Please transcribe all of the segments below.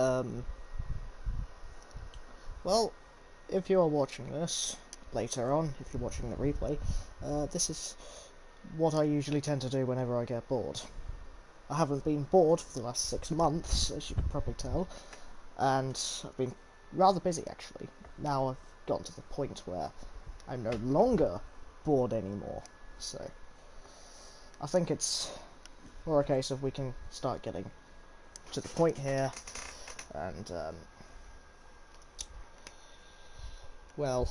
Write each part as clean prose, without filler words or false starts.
Um, well, if you are watching this later on, if you're watching the replay, this is what I usually tend to do whenever I get bored. I haven't been bored for the last 6 months, as you can probably tell, and I've been rather busy actually. Now I've gotten to the point where I'm no longer bored anymore, so I think it's more a case of we can start getting to the point here, and well,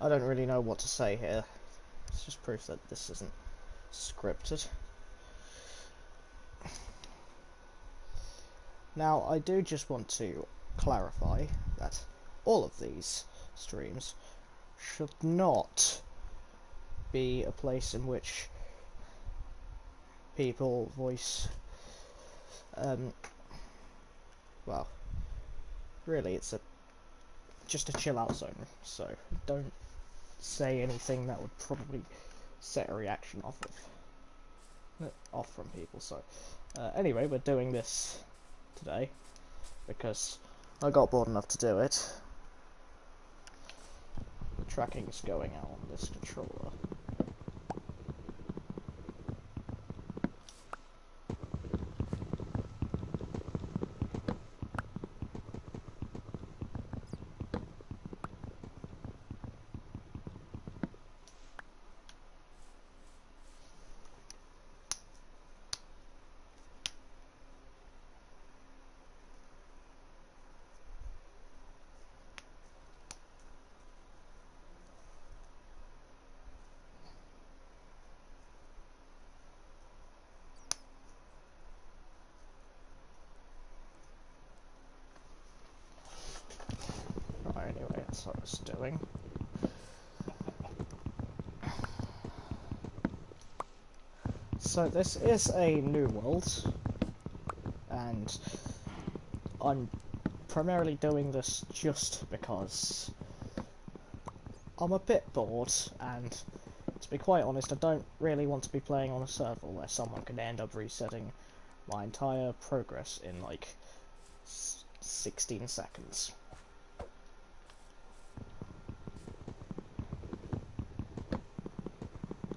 I don't really know what to say here. It's just proof that this isn't scripted. Now, I do just want to clarify that all of these streams should not be a place in which people voice, well, really it's just a chill out zone, so don't say anything that would probably set a reaction off from people. So anyway, we're doing this today because I got bored enough to do it. The tracking's going out on this controller. Anyway, that's what I was doing. So this is a new world, and I'm primarily doing this just because I'm a bit bored, and to be quite honest, I don't really want to be playing on a server where someone could end up resetting my entire progress in like 16 seconds.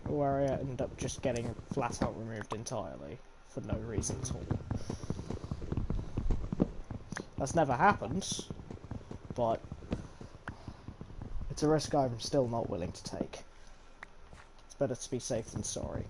Where I end up just getting flat out removed entirely for no reason at all. That's never happened, but it's a risk I'm still not willing to take. It's better to be safe than sorry.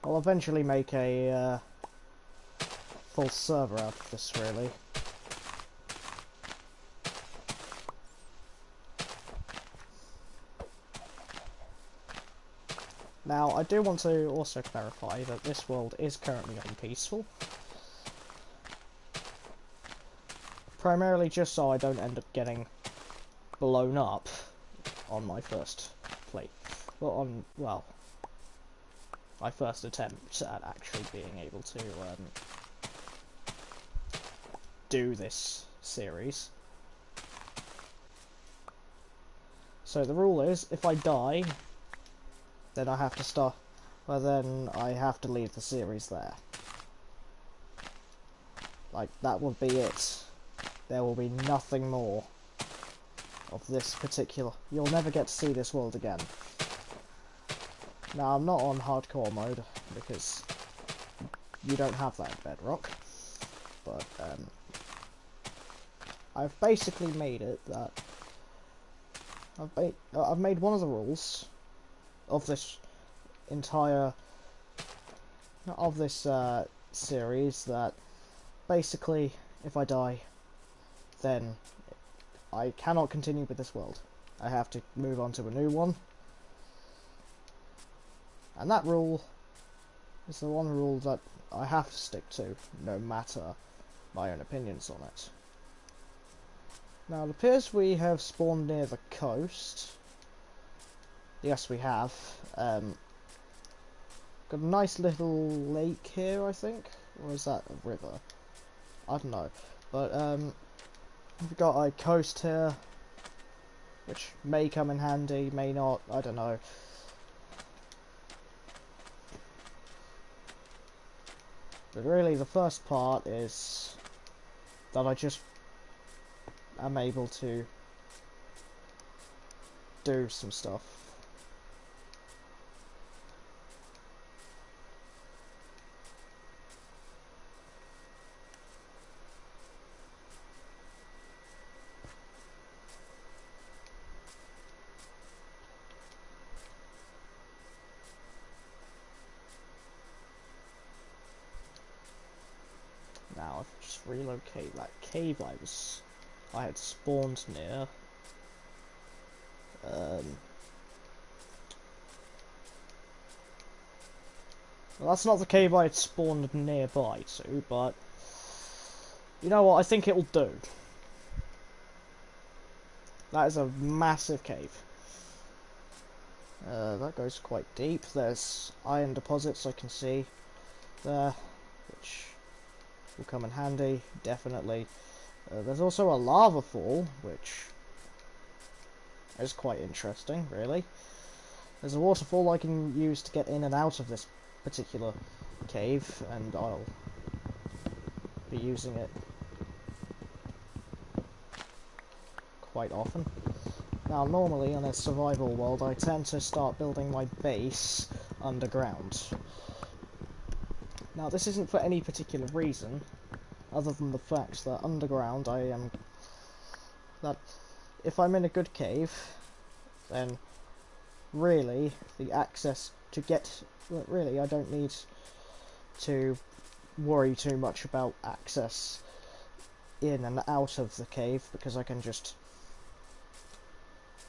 I'll eventually make a full server out of this, really. Now, I do want to also clarify that this world is currently unpeaceful. Primarily just so I don't end up getting blown up on my first play. Well, my first attempt at actually being able to do this series. So the rule is, if I die, then I have to start. Well, then I have to leave the series there. Like, that will be it. There will be nothing more of this particular. You'll never get to see this world again. Now, I'm not on hardcore mode because you don't have that in Bedrock, but I've basically made it that I've made one of the rules of this entire series that basically, if I die, then I cannot continue with this world. I have to move on to a new one. And that rule is the one rule that I have to stick to, no matter my own opinions on it. Now, it appears we have spawned near the coast. Yes, we have. Got a nice little lake here, I think. Or is that a river? I don't know. But, we've got a coast here, which may come in handy, may not, I don't know. But really, the first part is that I just am able to do some stuff. Now, if I just relocate that cave I had spawned near. Well, that's not the cave I had spawned nearby to, but you know what? I think it'll do. That is a massive cave. That goes quite deep. There's iron deposits I can see there, which will come in handy, definitely. There's also a lava fall, which is quite interesting, really. There's a waterfall I can use to get in and out of this particular cave, and I'll be using it quite often. Now, normally in a survival world, I tend to start building my base underground. Now, this isn't for any particular reason, other than the fact that underground that if I'm in a good cave, then really the access to get, really I don't need to worry too much about access in and out of the cave, because I can just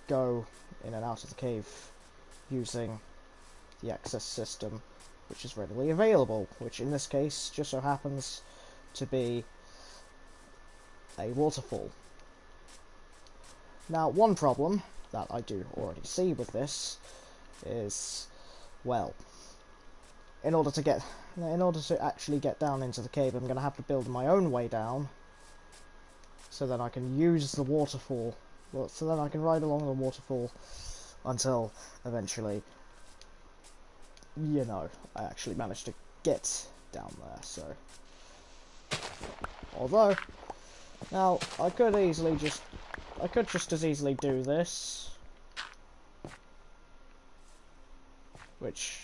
go in and out of the cave using the access system which is readily available, which in this case just so happens to be a waterfall. Now, one problem that I do already see with this is, well, in order to actually get down into the cave, I'm going to have to build my own way down, so that I can use the waterfall. Well, so then I can ride along the waterfall until eventually, you know, I actually manage to get down there. So, although, now I could just as easily do this, which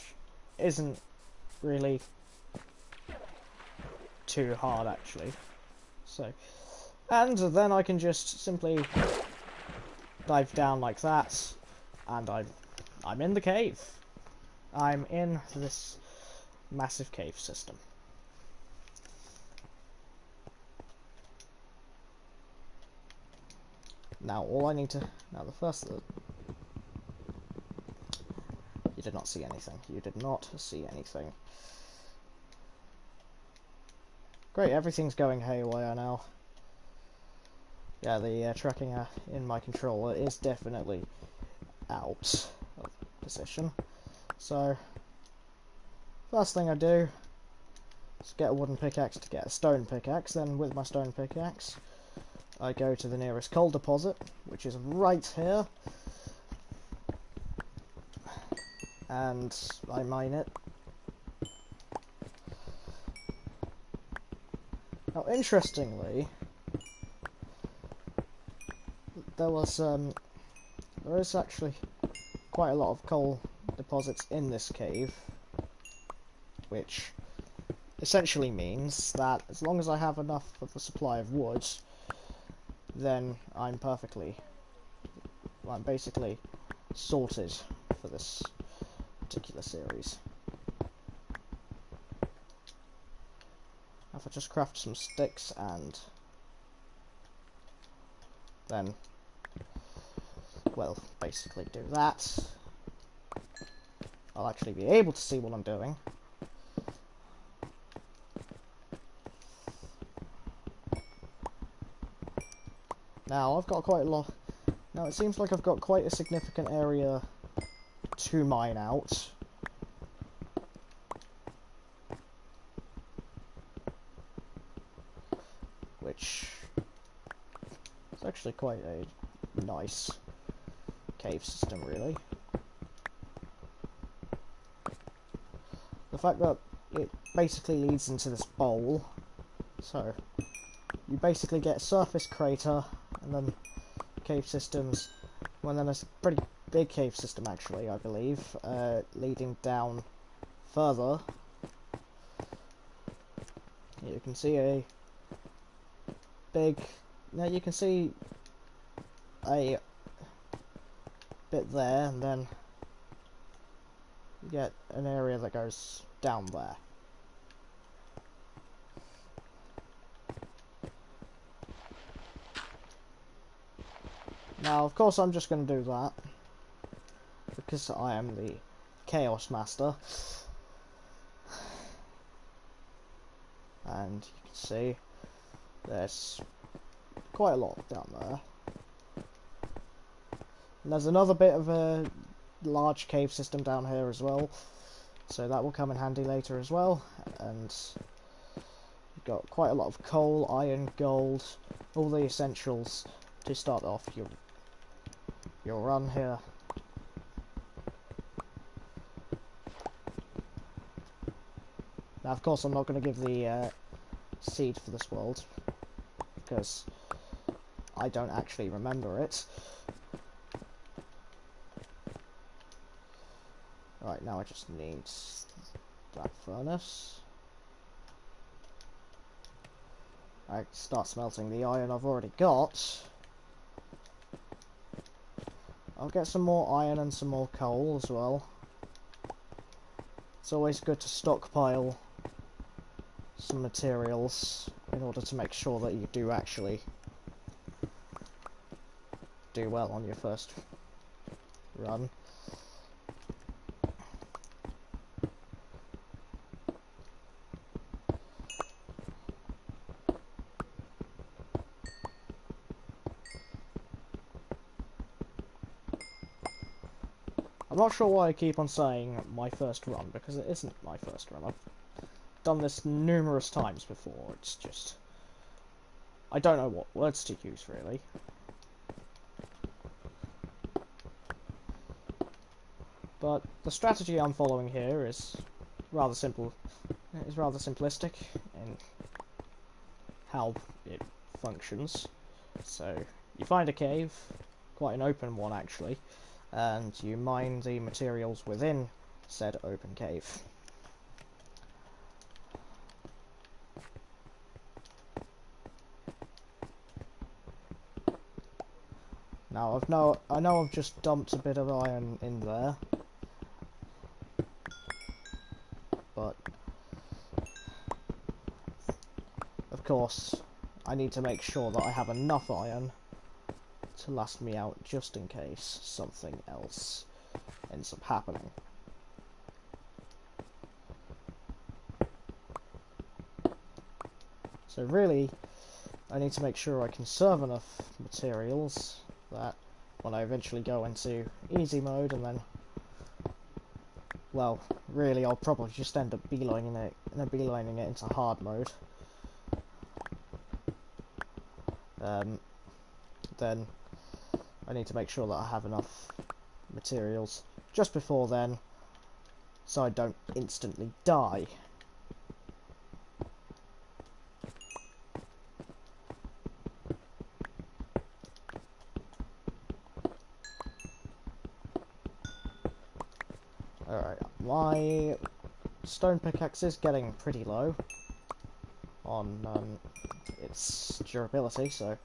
isn't really too hard actually. So, and then I can just simply dive down like that, and I'm in the cave. I'm in this massive cave system. Now all I need to, you did not see anything. You did not see anything. Great, everything's going haywire now. Yeah, the tracking in my controller is definitely out of position. So, first thing I do is get a wooden pickaxe to get a stone pickaxe. Then with my stone pickaxe, I go to the nearest coal deposit, which is right here, and I mine it. Now, interestingly, there is actually quite a lot of coal deposits in this cave, which essentially means that as long as I have enough of a supply of wood, then I'm basically sorted for this particular series. If I just craft some sticks and then, well, basically do that, I'll actually be able to see what I'm doing. Now, I've got quite a lot. Now, it seems like I've got quite a significant area to mine out. which is actually quite a nice cave system, really. The fact that it basically leads into this bowl, so you basically get a surface crater, and then cave systems, well then a pretty big cave system actually, I believe, leading down further. You can see a big, now you can see a bit there, and then you get an area that goes down there. Now, of course, I'm just going to do that because I am the Chaos Master, and you can see there's quite a lot down there. And there's another bit of a large cave system down here as well, so that will come in handy later as well. And you've got quite a lot of coal, iron, gold, all the essentials to start off your run here. Now, of course, I'm not going to give the seed for this world because I don't actually remember it. Right, now I just need that furnace. I start smelting the iron I've already got. I'll get some more iron and some more coal as well. It's always good to stockpile some materials in order to make sure that you do actually do well on your first run. I'm not sure why I keep on saying my first run, because it isn't my first run. I've done this numerous times before. It's just, I don't know what words to use, really. But the strategy I'm following here is rather simple. It's rather simplistic in how it functions. So you find a cave, quite an open one actually, and you mine the materials within said open cave. Now I know I've just dumped a bit of iron in there, but of course I need to make sure that I have enough iron to last me out just in case something else ends up happening. So really, I need to make sure I conserve enough materials that when I eventually go into easy mode, and then, well, really I'll probably just end up beelining it into hard mode. Then I need to make sure that I have enough materials just before then, so I don't instantly die. Alright, my stone pickaxe is getting pretty low on its durability, so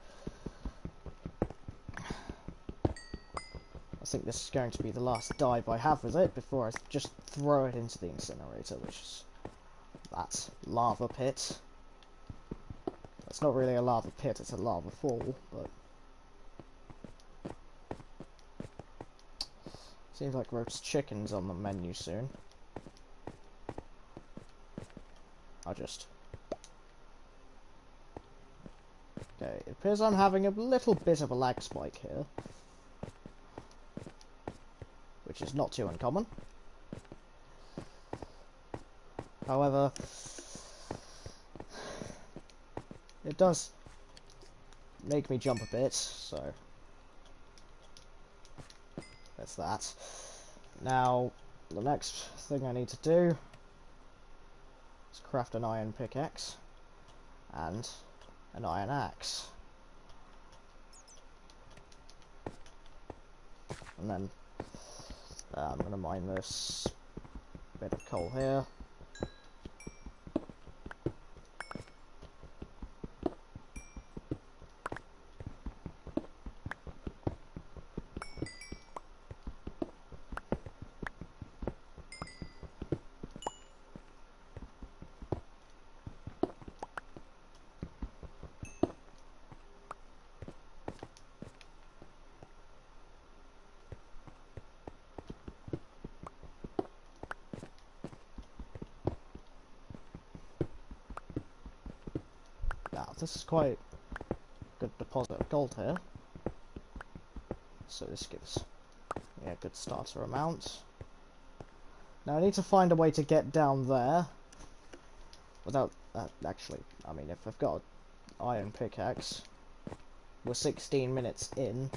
I think this is going to be the last dive I have with it before I just throw it into the incinerator, which is that lava pit. It's not really a lava pit, it's a lava fall, but seems like roast chicken's on the menu soon. I'll just... Okay, it appears I'm having a little bit of a lag spike here, which is not too uncommon. However, it does make me jump a bit, so that's that. Now, the next thing I need to do is craft an iron pickaxe and an iron axe. And then I'm going to mine this bit of coal here. Now, this is quite a good deposit of gold here. So this gives me a good starter amount. Now I need to find a way to get down there without actually, I mean, if I've got an iron pickaxe, we're 16 minutes in,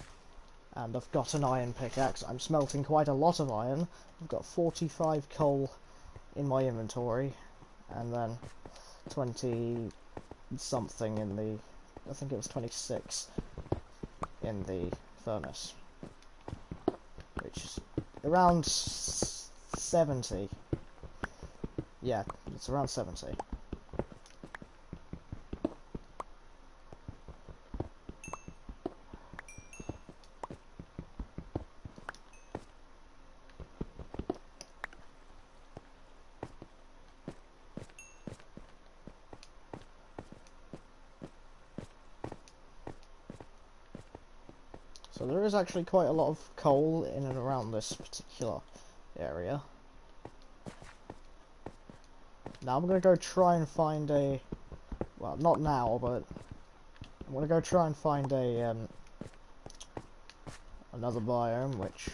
and I've got an iron pickaxe. I'm smelting quite a lot of iron. I've got 45 coal in my inventory, and then 20 something in the, I think it was 26 in the furnace, which is around 70. Yeah, it's around 70. So there is actually quite a lot of coal in and around this particular area. Now I'm going to go try and find a, well, not now, but I'm going to go try and find a another biome, which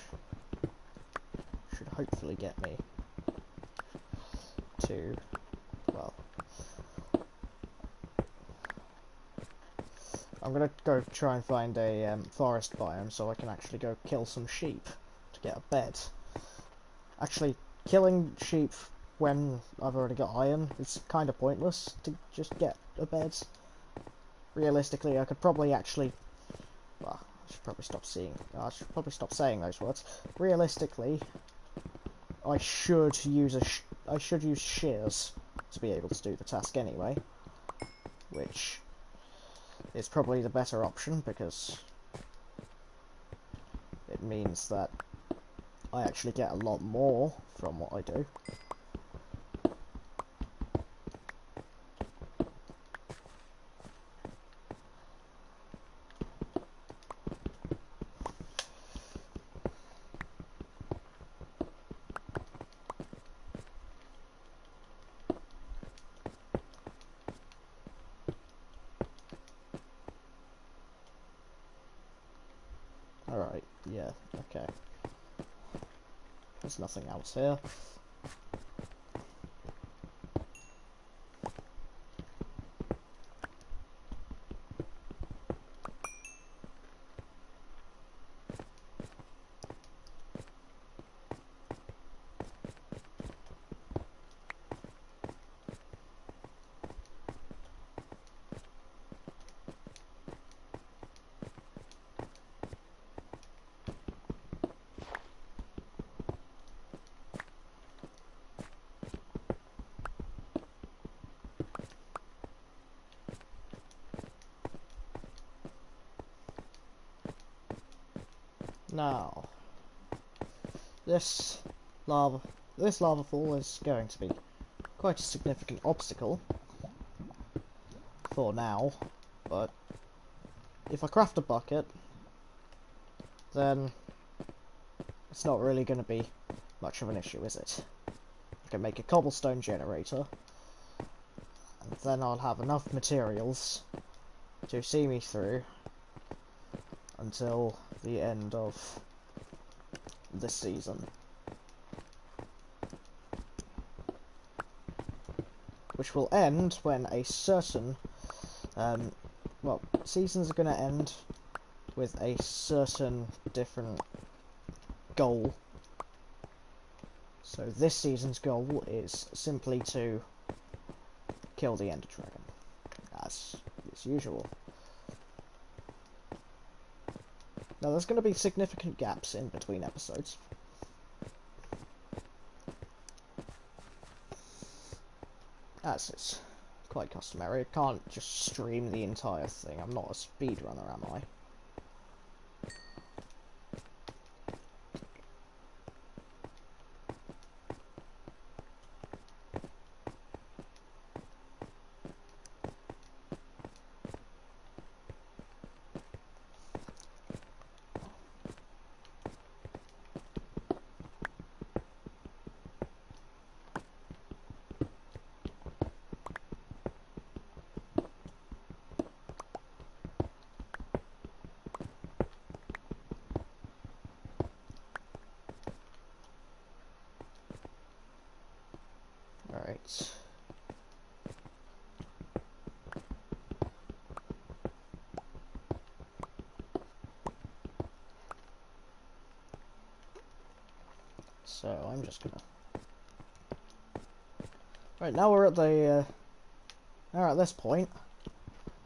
should hopefully get me to, well, I'm going to go try and find a forest biome so I can actually go kill some sheep to get a bed. Actually, killing sheep when I've already got iron is kind of pointless to just get a bed. Realistically, I could probably actually, well, I should probably stop saying those words. Realistically, I should use shears to be able to do the task anyway, which is probably the better option because it means that I actually get a lot more from what I do. Alright, yeah, okay. There's nothing else here. Now, this lava fall is going to be quite a significant obstacle for now, but if I craft a bucket, then it's not really going to be much of an issue, is it? I can make a cobblestone generator, and then I'll have enough materials to see me through until the end of this season, which will end when a certain well, seasons are going to end with a certain different goal. So this season's goal is simply to kill the Ender Dragon, as is usual. Now there's going to be significant gaps in between episodes. As is quite customary. I can't just stream the entire thing. I'm not a speedrunner, am I? Alright. So I'm just gonna... Right, now we're at the... now we're at this point.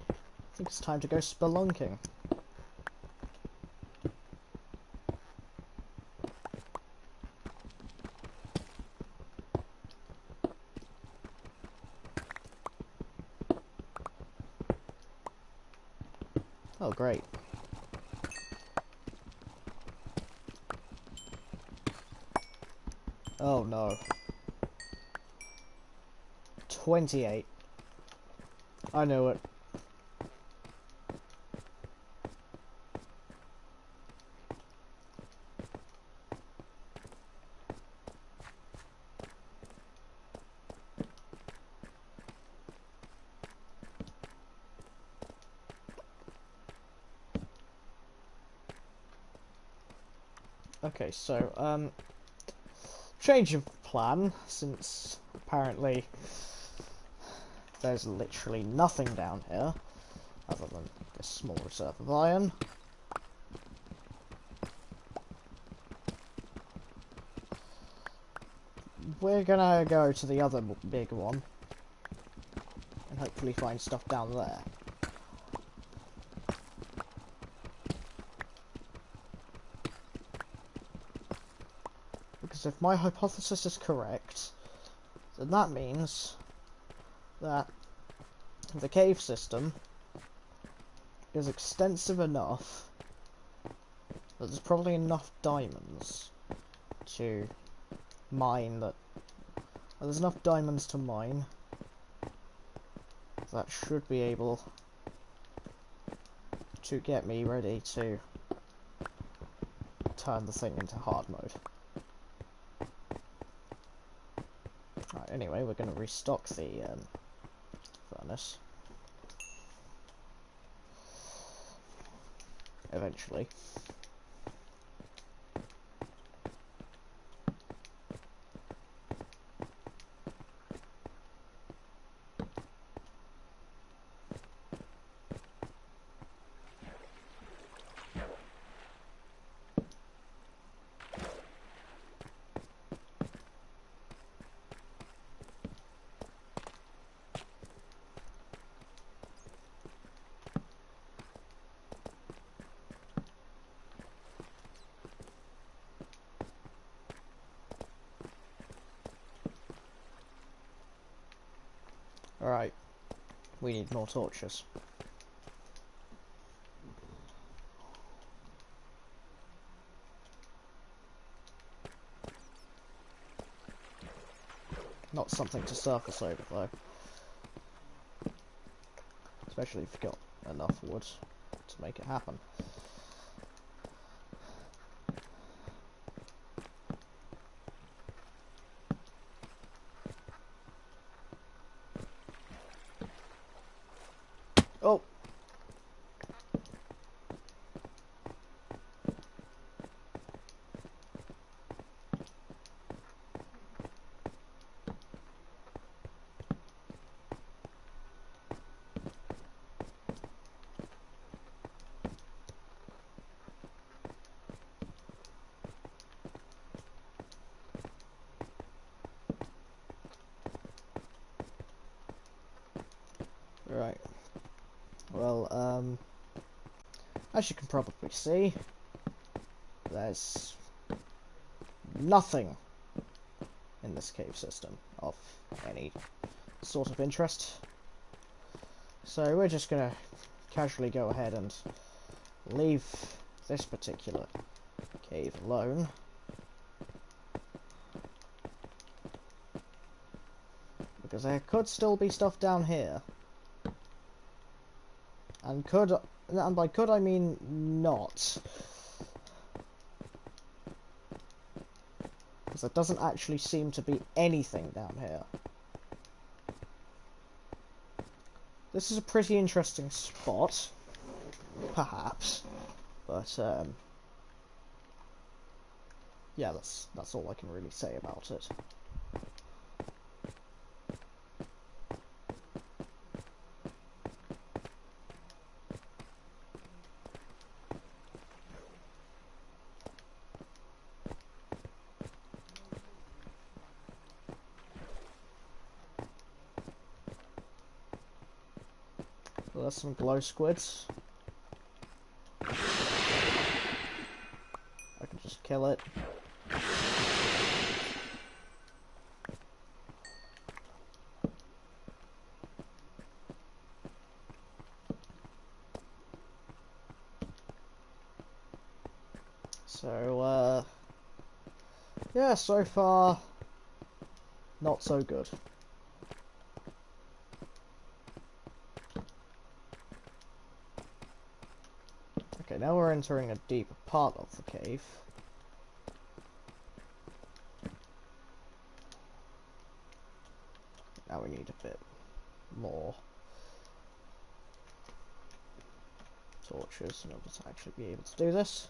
I think it's time to go spelunking. Oh, great. Oh, no. 28. I knew it. Okay, so, change of plan, since apparently there's literally nothing down here other than this small reserve of iron. We're gonna go to the other big one and hopefully find stuff down there. Because if my hypothesis is correct, then that means that the cave system is extensive enough that there's probably enough diamonds to mine that... There's enough diamonds to mine that should be able to get me ready to turn the thing into hard mode. Right, anyway, we're going to restock the furnace. Eventually. Alright, we need more torches. Not something to surface over though. Especially if you've got enough wood to make it happen. Oh! Right. Well, as you can probably see, there's nothing in this cave system of any sort of interest. So we're just gonna casually go ahead and leave this particular cave alone. Because there could still be stuff down here. And by could I mean not. Because there doesn't actually seem to be anything down here. This is a pretty interesting spot, perhaps, but yeah, that's all I can really say about it. Well, there's some glow squids. I can just kill it. So, yeah, so far, not so good. Okay, now we're entering a deeper part of the cave. Now we need a bit more torches in order to actually be able to do this.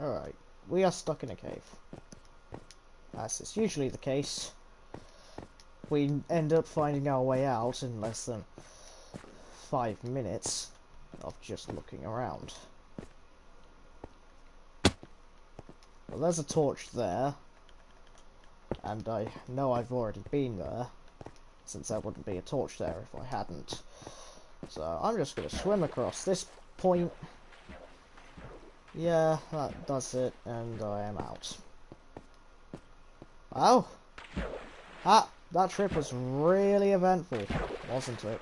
Alright, we are stuck in a cave. As is usually the case, we end up finding our way out in less than 5 minutes of just looking around. Well, there's a torch there, and I know I've already been there, since there wouldn't be a torch there if I hadn't. So I'm just going to swim across this point. Yeah, that does it, and I am out. Wow! That trip was really eventful, wasn't it?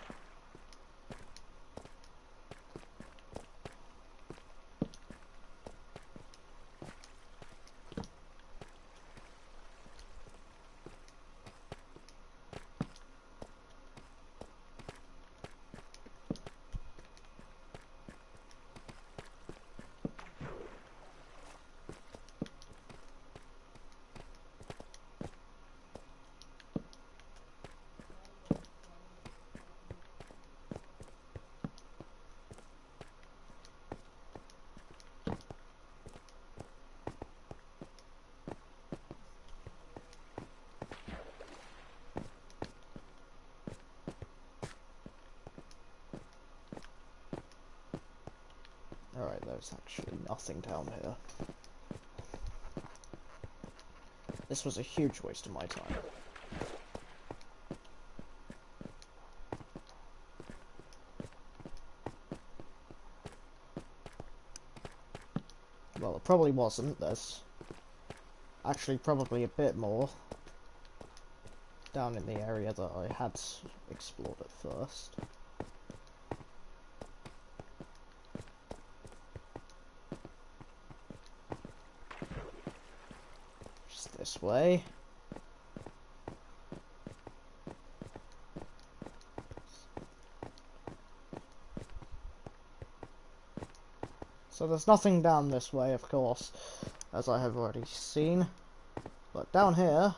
Alright, there's actually nothing down here. This was a huge waste of my time. Well, it probably wasn't. There's actually probably a bit more down in the area that I had explored at first. Just this way. So there's nothing down this way, of course, as I have already seen. But down here,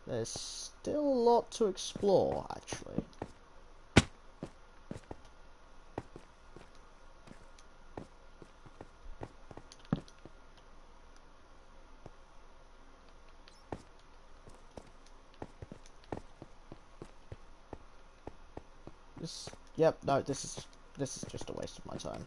there's still a lot to explore, actually. Yep, no, this is just a waste of my time.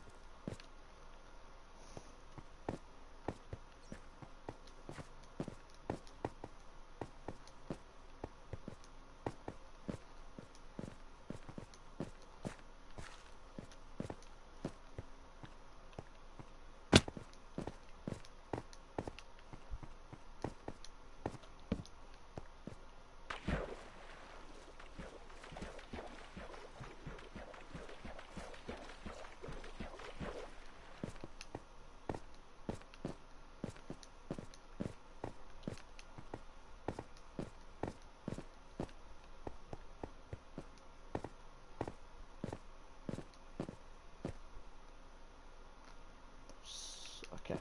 Okay.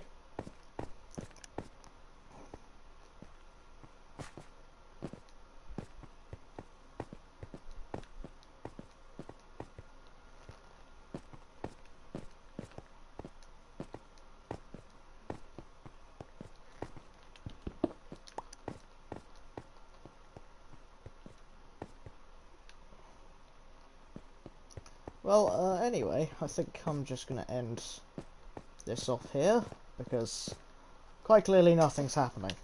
Well, anyway, I think I'm just going to end this off here, because quite clearly nothing's happening.